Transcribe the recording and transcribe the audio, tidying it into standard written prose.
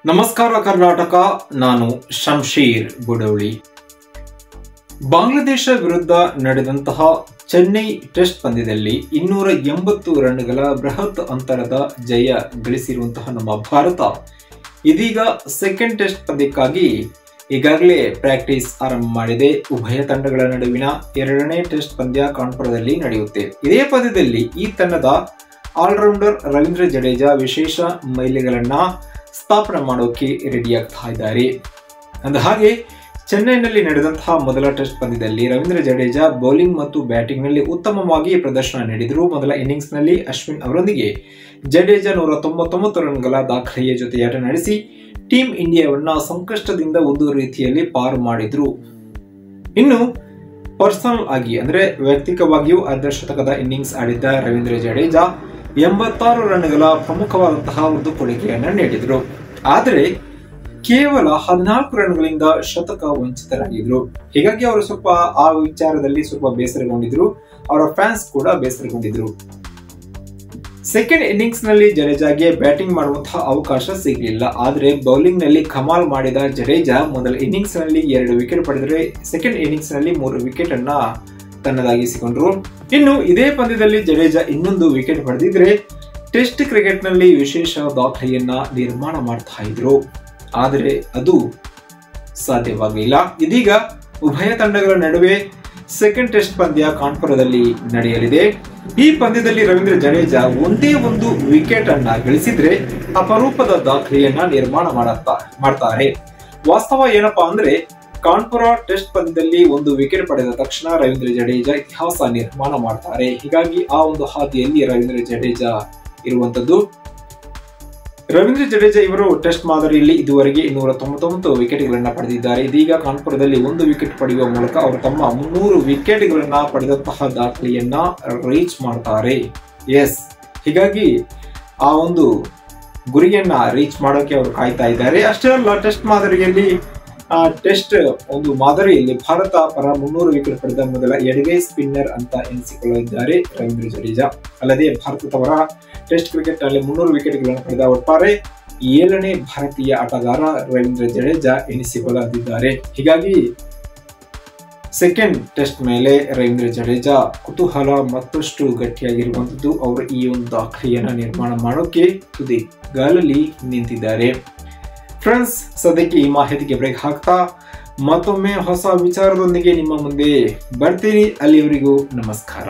ನಮಸ್ಕಾರ ಕರ್ನಾಟಕ, ನಾನು ಶಂಶೀರ್ ಬುಡೌಳಿ. ಬಾಂಗ್ಲಾದೇಶ ವಿರುದ್ಧ ನಡೆದಂತಹ ಚೆನ್ನೈ ಟೆಸ್ಟ್ ಪಂದ್ಯದಲ್ಲಿ 280 ರನ್ಗಳ ಬೃಹತ್ ಅಂತರದ ಜಯ ಗಳಿಸಿರುವಂತಹ ನಮ್ಮ ಭಾರತ ಇದೀಗ ಸೆಕೆಂಡ್ ಟೆಸ್ಟ್ ಪಂದ್ಯಕ್ಕಾಗಿ ಈಗಾಗಲೇ ಪ್ರಾಕ್ಟೀಸ್ ಆರಂಭ ಮಾಡಿದೆ. ಉಭಯ ತಂಡಗಳ ನಡುವಿನ ಎರಡನೇ ಟೆಸ್ಟ್ ಪಂದ್ಯ ಕಾನ್ಪುರದಲ್ಲಿ ನಡೆಯುತ್ತೆ. ಇದೇ ಪಂದ್ಯದಲ್ಲಿ ಈ ತಂಡದ ಆಲ್ರೌಂಡರ್ ರವೀಂದ್ರ ಜಡೇಜಾ ವಿಶೇಷ ಮೈಲಿಗಲನ್ನ ಸ್ಥಾಪನೆ ಮಾಡೋಕೆ ರೆಡಿ ಆಗ್ತಾ ಇದ್ದಾರೆ. ಅಂದ ಹಾಗೆ ಚೆನ್ನೈನಲ್ಲಿ ನಡೆದಂತಹ ಮೊದಲ ಟೆಸ್ಟ್ ಪಂದ್ಯದಲ್ಲಿ ರವೀಂದ್ರ ಜಡೇಜಾ ಬೌಲಿಂಗ್ ಮತ್ತು ಬ್ಯಾಟಿಂಗ್ ನಲ್ಲಿ ಉತ್ತಮವಾಗಿ ಪ್ರದರ್ಶನ ನೀಡಿದರು. ಮೊದಲ ಇನ್ನಿಂಗ್ಸ್ ನಲ್ಲಿ ಅಶ್ವಿನ್ ಅವರೊಂದಿಗೆ ಜಡೇಜಾ 199 ರನ್ಗಳ ದಾಖಲೆಯ ಜೊತೆಯಾಟ ನಡೆಸಿ ಟೀಂ ಇಂಡಿಯಾವನ್ನ ಸಂಕಷ್ಟದಿಂದ ಒಂದು ರೀತಿಯಲ್ಲಿ ಪಾರು ಮಾಡಿದ್ರು. ಇನ್ನು ಪರ್ಸನಲ್ ಆಗಿ ಅಂದ್ರೆ ವೈಯಕ್ತಿಕವಾಗಿಯೂ ಅರ್ಧಶತಕದ ಇನ್ನಿಂಗ್ಸ್ ಆಡಿದ್ದ ರವೀಂದ್ರ ಜಡೇಜಾ 86 ರನ್ಗಳ ಪ್ರಮುಖವಾದಂತಹ ಒಂದು ಕೊಡುಗೆಯನ್ನು ನೀಡಿದ್ರು. ಆದರೆ ಕೇವಲ 14 ರನ್ಗಳಿಂದ ಶತಕ ವಂಚಿತರಾಗಿದ್ರು. ಹೀಗಾಗಿ ಅವರು ಸ್ವಲ್ಪ ಆ ವಿಚಾರದಲ್ಲಿ ಸ್ವಲ್ಪ ಬೇಸರಗೊಂಡಿದ್ರು. ಅವರ ಫ್ಯಾನ್ಸ್ ಕೂಡ ಬೇಸರಗೊಂಡಿದ್ರು. ಸೆಕೆಂಡ್ ಇನ್ನಿಂಗ್ಸ್ ನಲ್ಲಿ ಜಡೇಜಾಗೆ ಬ್ಯಾಟಿಂಗ್ ಮಾಡುವಂತಹ ಅವಕಾಶ ಸಿಗಲಿಲ್ಲ. ಆದರೆ ಬೌಲಿಂಗ್ ನಲ್ಲಿ ಕಮಾಲ್ ಮಾಡಿದ ಜಡೇಜಾ ಮೊದಲ ಇನ್ನಿಂಗ್ಸ್ ನಲ್ಲಿ 2 ವಿಕೆಟ್ ಪಡೆದರೆ ಸೆಕೆಂಡ್ ಇನ್ನಿಂಗ್ಸ್ ನಲ್ಲಿ 3 ವಿಕೆಟ್ ಅನ್ನ ತನ್ನದಾಗಿಸಿಕೊಂಡ್ರು. ಇನ್ನು ಇದೇ ಪಂದ್ಯದಲ್ಲಿ ಜಡೇಜಾ ಇನ್ನೊಂದು ವಿಕೆಟ್ ಪಡೆದಿದ್ರೆ ಟೆಸ್ಟ್ ಕ್ರಿಕೆಟ್ ನಲ್ಲಿ ವಿಶೇಷ ದಾಖಲೆಯನ್ನ ನಿರ್ಮಾಣ ಮಾಡ್ತಾ ಇದ್ರು. ಆದರೆ ಅದು ಸಾಧ್ಯವಾಗಲಿಲ್ಲ. ಇದೀಗ ಉಭಯ ತಂಡಗಳ ನಡುವೆ ಸೆಕೆಂಡ್ ಟೆಸ್ಟ್ ಪಂದ್ಯ ಕಾನ್ಪುರದಲ್ಲಿ ನಡೆಯಲಿದೆ. ಈ ಪಂದ್ಯದಲ್ಲಿ ರವೀಂದ್ರ ಜಡೇಜಾ ಒಂದೇ ಒಂದು ವಿಕೆಟ್ ಅನ್ನ ಗಳಿಸಿದ್ರೆ ಅಪರೂಪದ ದಾಖಲೆಯನ್ನ ನಿರ್ಮಾಣ ಮಾಡ್ತಾರೆ. ವಾಸ್ತವ ಏನಪ್ಪಾ ಅಂದ್ರೆ ಕಾನ್ಪುರ ಟೆಸ್ಟ್ ಪಂದ್ಯದಲ್ಲಿ ಒಂದು ವಿಕೆಟ್ ಪಡೆದ ತಕ್ಷಣ ರವೀಂದ್ರ ಜಡೇಜಾ ಇತಿಹಾಸ ನಿರ್ಮಾಣ ಮಾಡ್ತಾರೆ. ಹೀಗಾಗಿ ಆ ಒಂದು ಹಾದಿಯಲ್ಲಿ ರವೀಂದ್ರ ಜಡೇಜಾ ಇರುವಂತದ್ದು. ರವೀಂದ್ರ ಜಡೇಜಾ ಇವರು ಟೆಸ್ಟ್ ಮಾದರಿಯಲ್ಲಿ ಇದುವರೆಗೆ 299 ವಿಕೆಟ್ಗಳನ್ನ ಪಡೆದಿದ್ದಾರೆ. ಇದೀಗ ಕಾನ್ಪುರದಲ್ಲಿ ಒಂದು ವಿಕೆಟ್ ಪಡೆಯುವ ಮೂಲಕ ಅವರು ತಮ್ಮ 300 ವಿಕೆಟ್ಗಳನ್ನ ಪಡೆದಂತಹ ದಾಖಲೆಯನ್ನ ರೀಚ್ ಮಾಡ್ತಾರೆ. ಹೀಗಾಗಿ ಆ ಒಂದು ಗುರಿಯನ್ನ ರೀಚ್ ಮಾಡೋಕೆ ಅವರು ಕಾಯ್ತಾ ಇದ್ದಾರೆ. ಅಷ್ಟೇ ಅಲ್ಲ, ಟೆಸ್ಟ್ ಮಾದರಿಯಲ್ಲಿ ಭಾರತ ಪರ 300 ವಿಕೆಟ್ ಪಡೆದ ಮೊದಲ ಎಡಗೈ ಸ್ಪಿನ್ನರ್ ಅಂತ ಎನಿಸಿಕೊಳ್ಳಲಿದ್ದಾರೆ ರವೀಂದ್ರ ಜಡೇಜಾ. ಅಲ್ಲದೆ ಭಾರತದ ಪರ ಟೆಸ್ಟ್ ಕ್ರಿಕೆಟ್ ನಲ್ಲಿ 300 ವಿಕೆಟ್ಗಳನ್ನು ಪಡೆದ ಒಟ್ಟಾರೆ 7ನೇ ಭಾರತೀಯ ಆಟಗಾರ ರವೀಂದ್ರ ಜಡೇಜಾ ಎನಿಸಿಕೊಳ್ಳಲಿದ್ದಾರೆ. ಹೀಗಾಗಿ ಸೆಕೆಂಡ್ ಟೆಸ್ಟ್ ಮೇಲೆ ರವೀಂದ್ರ ಜಡೇಜಾ ಕುತೂಹಲ ಮತ್ತಷ್ಟು ಗಟ್ಟಿಯಾಗಿರುವಂತದ್ದು. ಅವರು ಈ ಒಂದು ದಾಖಲೆಯನ್ನ ನಿರ್ಮಾಣ ಮಾಡೋಕೆ ತುದಿಗಾಲಲ್ಲಿ ನಿಂತಿದ್ದಾರೆ. ಫ್ರೆಂಡ್ಸ್, ಸದ್ಯಕ್ಕೆ ಈ ಮಾಹಿತಿಗೆ ಬ್ರೇಕ್ ಹಾಕ್ತಾ ಮತ್ತೊಮ್ಮೆ ಹೊಸ ವಿಚಾರದೊಂದಿಗೆ ನಿಮ್ಮ ಮುಂದೆ ಬರ್ತೀನಿ. ಅಲ್ಲಿಯವರೆಗೂ ನಮಸ್ಕಾರ.